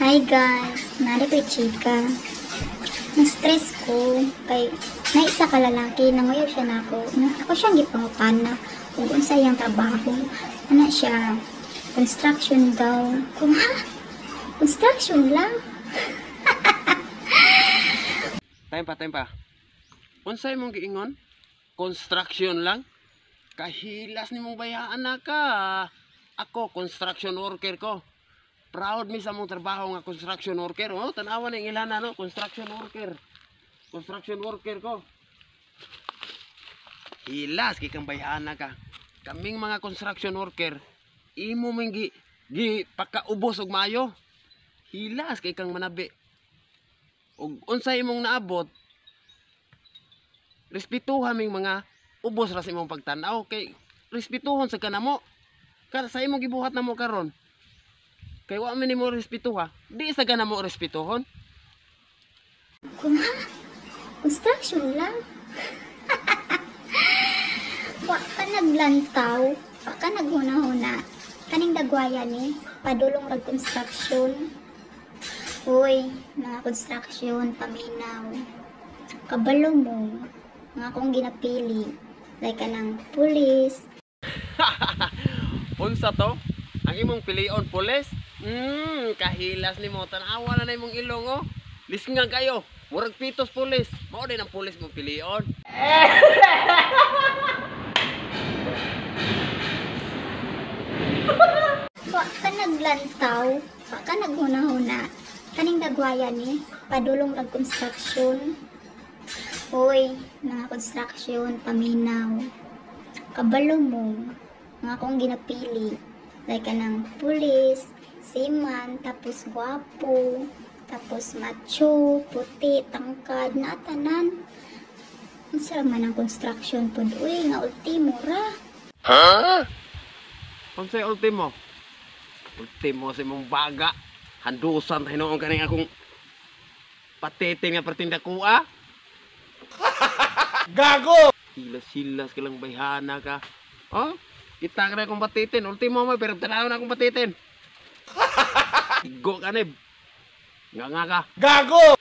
Hi guys, nari ko'y chika. Na-stress ko kay naisa ka lalaki, nanguyaw siya na ako. Ako siyang gipangutana kung unsa iyang trabaho. Ano siya? Construction daw. Kung ha? Construction lang? Time pa. Unsay mong giingon? Construction lang? Kahilas ni mong bayaan na ka. Ako, construction worker ko. Proud mi sa mong trabaho nga construction worker. Oh, tanawan ng ilan no? Construction worker. Construction worker ko. Hilas, kikang bayaan na ka. Kaming mga construction worker, imo ming gi pakaubos og mayo. Hilas, kikang manabi. Og unsay imong naabot, respetuhan ming mga ubos ra sa imong pagtan-aw kay respetuhon sa kanamo. Kada sa imong gibuhat namo karon. Kay wa man nimo respetuha, di sa kanamo respetuhon. Kung ha? Construction lang? Wa ka naglantaw, wa ka naghuna-huna. Kaning dagwaya ni, padulong rag construction. Uy, mga construction, paminaw. Kabalo mo, mga akong ginapili. Like ka ng pulis. Unsa to? Ang imong pilion, pulis? Kahilas ni mo. Tanawa na imong ilong, oh. Lisngan kayo. Murag pitos pulis. Mao din ang pulis mong pilion. Wa ka naglantaw, wa ka naghuna-huna. Kaning dagwaya ni, padulong rag construction. Uy, mga construction, paminaw. Kabalo mo, mga akong ginapili. Like ka ng pulis, seaman, tapos gwapo, tapos macho, puti, tangkad, natanan. Ang sarap man ang construction po. Uy, nga ultimo ra. Ha? Unsay ultimo? Ultimo sa imong baga. Handusan hinuon kaning akong patete nga pertinda kuha. Gago! Silas-silas ka lang bayhana ka. Oh? Kita ka na akong patitin. Ultimo mo, pero tanaw na akong patitin. Igo ka nib. Nga ka. Gago!